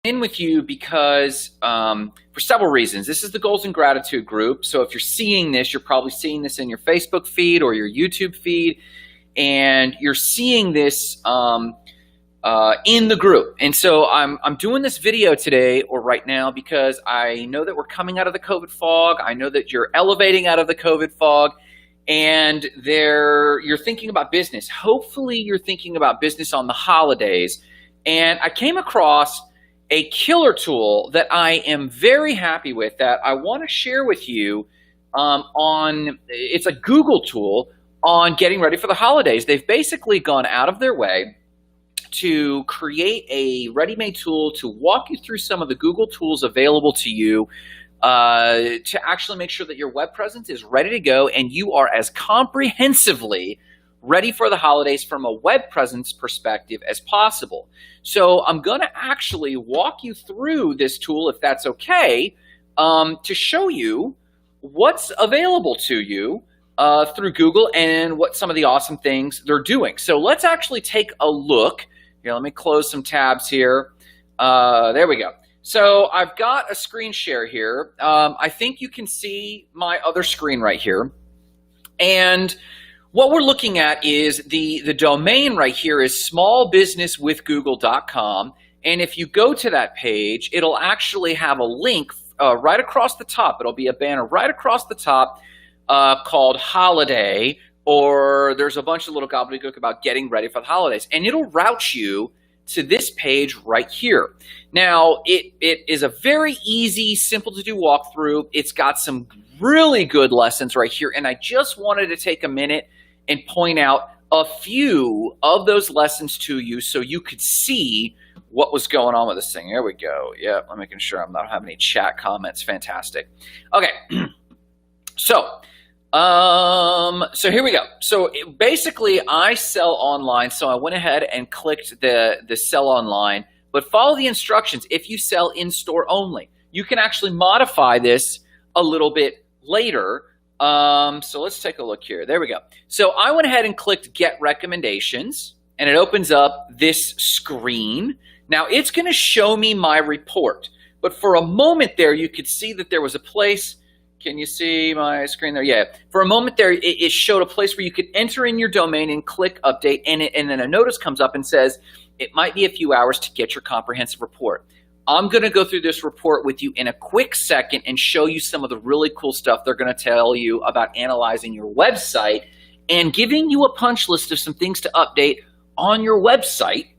in with you because for several reasons. This is the Goals and Gratitude group. So if you're seeing this, you're probably seeing this in your Facebook feed or your YouTube feed, and you're seeing this in the group. And so I'm doing this video today or right now because I know that we're coming out of the COVID fog. I know that you're elevating out of the COVID fog, and you're thinking about business. Hopefully you're thinking about business on the holidays. And I came across a killer tool that I am very happy with that I want to share with you it's a Google tool on getting ready for the holidays. They've basically gone out of their way to create a ready-made tool to walk you through some of the Google tools available to you to actually make sure that your web presence is ready to go and you are as comprehensively ready for the holidays from a web presence perspective as possible. So I'm going to actually walk you through this tool, if that's okay, to show you what's available to you through Google and what some of the awesome things they're doing. So let's actually take a look. Here, let me close some tabs here. There we go. So I've got a screen share here. I think you can see my other screen right here. And what we're looking at is the domain right here is smallbusinesswithgoogle.com. And if you go to that page, it'll actually have a link right across the top. It'll be a banner right across the top called Holiday, or there's a bunch of little gobbledygook about getting ready for the holidays. And it'll route you to this page right here. Now, it is a very easy, simple to do walkthrough. It's got some really good lessons right here. And I just wanted to take a minute and point out a few of those lessons to you so you could see what was going on with this thing. There we go. Yeah, I'm making sure I'm not having any chat comments. Fantastic. Okay. So here we go. So basically I sell online. So I went ahead and clicked the sell online, but follow the instructions. If you sell in store only, you can actually modify this a little bit later. So let's take a look here. There we go. So I went ahead and clicked get recommendations, and it opens up this screen. Now it's going to show me my report, but for a moment there, you could see that there was a place. Can you see my screen there? Yeah. For a moment there, it showed a place where you could enter in your domain and click update, and then a notice comes up and says, it might be a few hours to get your comprehensive report. I'm going to go through this report with you in a quick second and show you some of the really cool stuff they're going to tell you about analyzing your website and giving you a punch list of some things to update on your website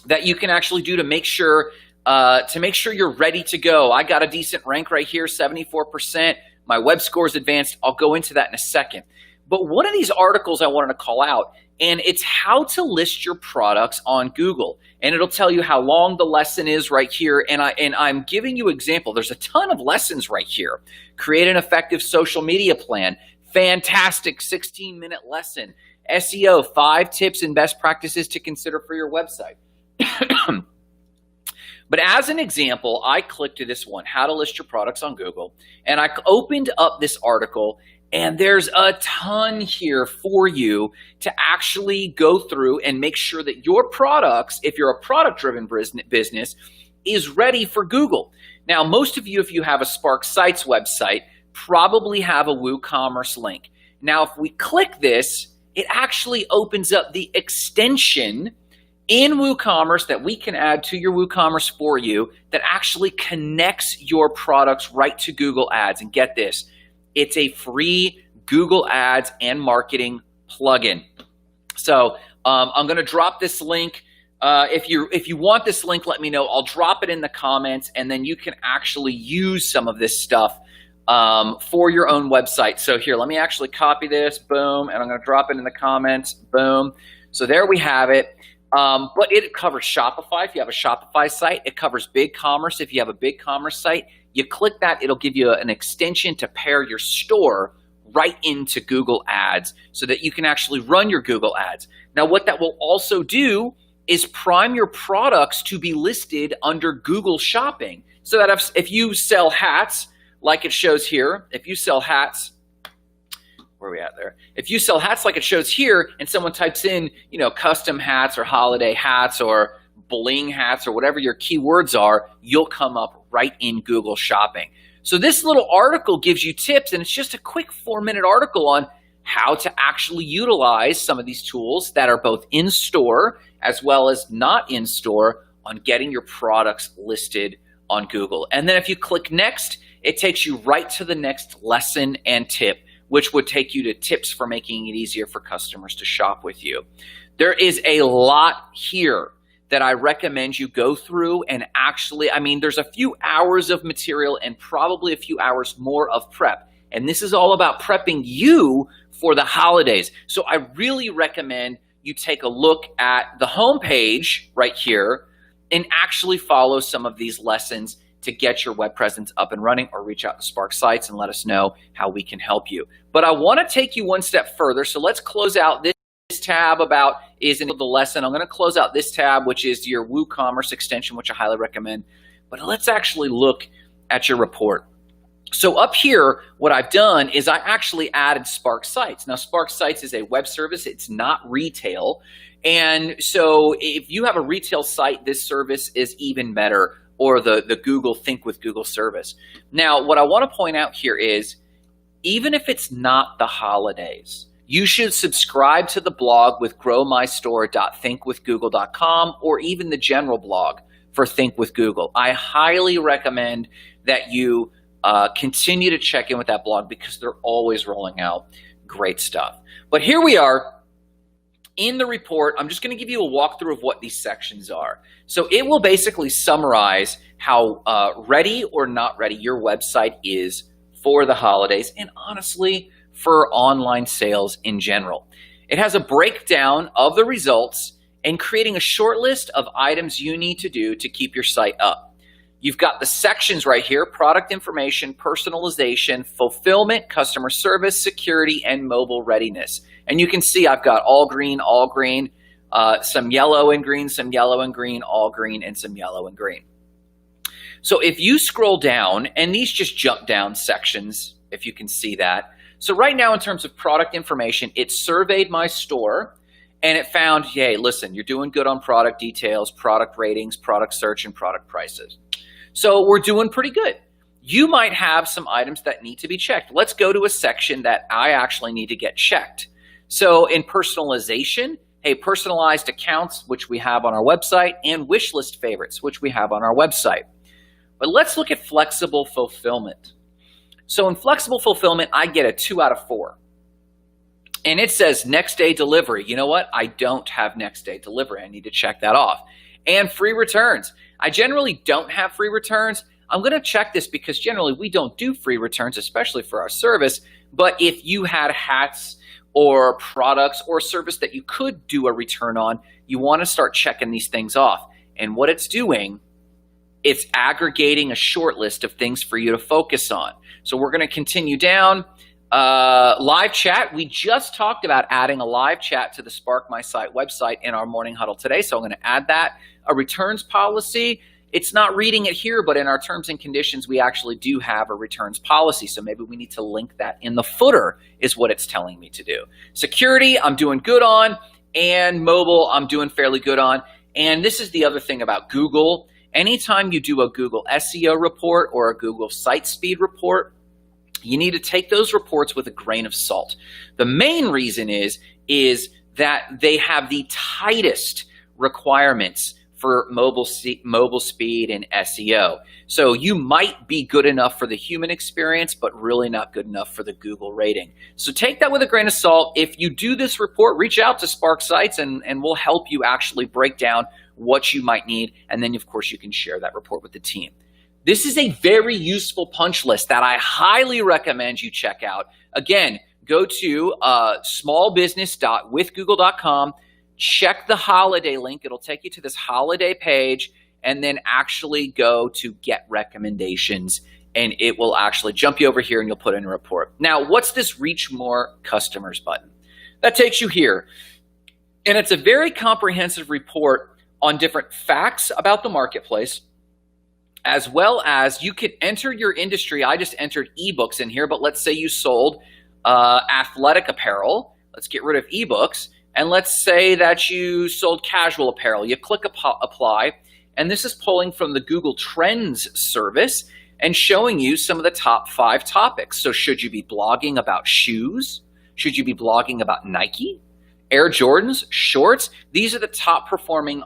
that you can actually do to make sure you're ready to go. I got a decent rank right here, 74%. My web score is advanced. I'll go into that in a second. But one of these articles I wanted to call out, and it's how to list your products on Google. And it'll tell you how long the lesson is right here. And I'm giving you an example. There's a ton of lessons right here. Create an effective social media plan. Fantastic 16-minute lesson. SEO, 5 tips and best practices to consider for your website. But as an example, I clicked to this one, how to list your products on Google. And I opened up this article, and there's a ton here for you to actually go through and make sure that your products, if you're a product-driven business, is ready for Google. Now, most of you, if you have a Spark Sites website, probably have a WooCommerce link. Now, if we click this, it actually opens up the extension in WooCommerce that we can add to your WooCommerce for you that actually connects your products right to Google Ads. And get this, it's a free Google Ads and marketing plugin. So I'm going to drop this link. If you want this link, let me know. I'll drop it in the comments, and then you can actually use some of this stuff for your own website. So here, let me actually copy this, boom, and I'm going to drop it in the comments, boom. So there we have it. But it covers Shopify if you have a Shopify site. It covers BigCommerce if you have a BigCommerce site. You click that, it'll give you an extension to pair your store right into Google Ads so that you can actually run your Google Ads. Now, what that will also do is prime your products to be listed under Google Shopping. So that if you sell hats, like it shows here, if you sell hats, where are we at there? If you sell hats like it shows here and someone types in, custom hats or holiday hats or bling hats or whatever your keywords are, you'll come up right in Google Shopping. So this little article gives you tips, and it's just a quick 4-minute article on how to actually utilize some of these tools that are both in store as well as not in store on getting your products listed on Google. And then if you click next, it takes you right to the next lesson and tip, which would take you to tips for making it easier for customers to shop with you. There is a lot here that I recommend you go through and actually, there's a few hours of material and probably a few hours more of prep. And this is all about prepping you for the holidays. So I really recommend you take a look at the homepage right here and actually follow some of these lessons to get your web presence up and running, or reach out to Spark Sites and let us know how we can help you. But I want to take you one step further. So let's close out this tab about is in the lesson. I'm going to close out this tab, which is your WooCommerce extension, which I highly recommend. But let's actually look at your report. So up here, what I've done is I actually added Spark Sites. Now, Spark Sites is a web service. It's not retail. And so if you have a retail site, this service is even better, or the Google Think with Google service. Now, what I want to point out here is, even if it's not the holidays, you should subscribe to the blog with growmystore.thinkwithgoogle.com, or even the general blog for Think with Google. I highly recommend that you continue to check in with that blog because they're always rolling out great stuff. But here we are in the report. I'm just going to give you a walkthrough of what these sections are. So it will basically summarize how ready or not ready your website is for the holidays, and honestly, for online sales in general. It has a breakdown of the results and creating a short list of items you need to do to keep your site up. You've got the sections right here: product information, personalization, fulfillment, customer service, security, and mobile readiness. And you can see I've got all green, some yellow and green, some yellow and green, all green, and some yellow and green. So if you scroll down, and these just jump down sections, if you can see that. So right now, in terms of product information, it surveyed my store, and it found, hey, listen, you're doing good on product details, product ratings, product search, and product prices. So we're doing pretty good. You might have some items that need to be checked. Let's go to a section that I actually need to get checked. So in personalization, hey, personalized accounts, which we have on our website, and wish list favorites, which we have on our website. But let's look at flexible fulfillment. So in flexible fulfillment, I get a 2 out of 4. And it says next day delivery. You know what? I don't have next day delivery. I need to check that off. And free returns. I generally don't have free returns. I'm going to check this because generally we don't do free returns, especially for our service. But if you had hats or products or service that you could do a return on, you want to start checking these things off. And what it's doing, it's aggregating a short list of things for you to focus on. So we're going to continue down. Live chat. We just talked about adding a live chat to the Spark My Site website in our morning huddle today. So I'm going to add that. A returns policy. It's not reading it here, but in our terms and conditions, we actually do have a returns policy. So maybe we need to link that in the footer is what it's telling me to do. Security, I'm doing good on. And mobile, I'm doing fairly good on. And this is the other thing about Google. Anytime you do a Google SEO report or a Google site speed report, you need to take those reports with a grain of salt. The main reason is that they have the tightest requirements for mobile speed and SEO. So you might be good enough for the human experience, but really not good enough for the Google rating. So take that with a grain of salt. If you do this report, reach out to Spark Sites and we'll help you actually break down what you might need. And then, of course, you can share that report with the team. This is a very useful punch list that I highly recommend you check out. Again, go to smallbusiness.withgoogle.com, check the holiday link. It'll take you to this holiday page, and then actually go to get recommendations, and it will actually jump you over here and you'll put in a report. Now, what's this reach more customers button? That takes you here. And it's a very comprehensive report on different facts about the marketplace, as well as you could enter your industry. I just entered ebooks in here, but let's say you sold athletic apparel. Let's get rid of ebooks. And let's say that you sold casual apparel. You click apply, and this is pulling from the Google Trends service and showing you some of the top 5 topics. So should you be blogging about shoes? Should you be blogging about Nike, Air Jordans, shorts? These are the top performing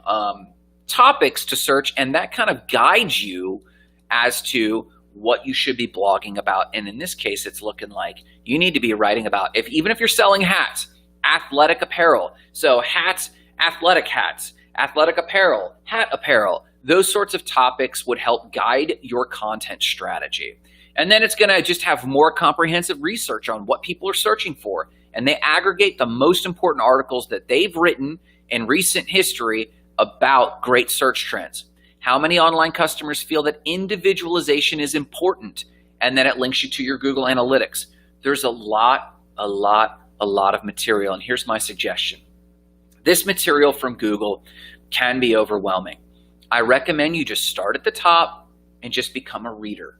topics to search, and that kind of guides you as to what you should be blogging about. And in this case, it's looking like you need to be writing about, even if you're selling hats, athletic apparel. So hats, athletic apparel, hat apparel. Those sorts of topics would help guide your content strategy. And then it's going to just have more comprehensive research on what people are searching for. And they aggregate the most important articles that they've written in recent history about great search trends. How many online customers feel that individualization is important? And then it links you to your Google Analytics. There's a lot of material. And here's my suggestion. This material from Google can be overwhelming. I recommend you just start at the top and just become a reader.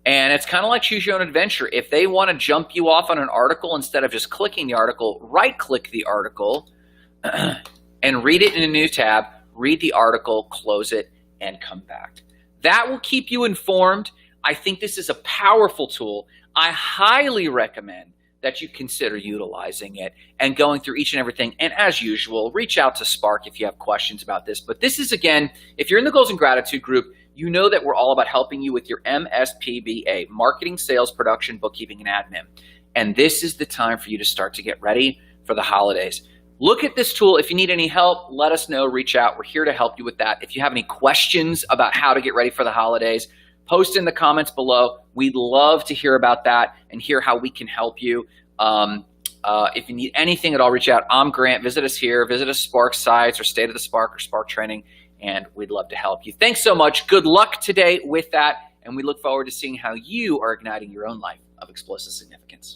And it's kind of like choose your own adventure. If they want to jump you off on an article, instead of just clicking the article, right-click the article and read it in a new tab, read the article, close it, and come back. That will keep you informed. I think this is a powerful tool. I highly recommend that you consider utilizing it and going through each and everything. And as usual, reach out to Spark if you have questions about this. But this is, again, if you're in the Goals and Gratitude group, you know that we're all about helping you with your MSPBA, marketing, sales, production, bookkeeping, and admin. And this is the time for you to start to get ready for the holidays. Look at this tool. If you need any help, let us know, reach out. We're here to help you with that. If you have any questions about how to get ready for the holidays, post in the comments below. We'd love to hear about that and hear how we can help you. If you need anything at all, reach out. I'm Grant. Visit us here. Visit us Spark sites or State of the Spark or Spark Training, and we'd love to help you. Thanks so much. Good luck today with that, and we look forward to seeing how you are igniting your own life of explosive significance.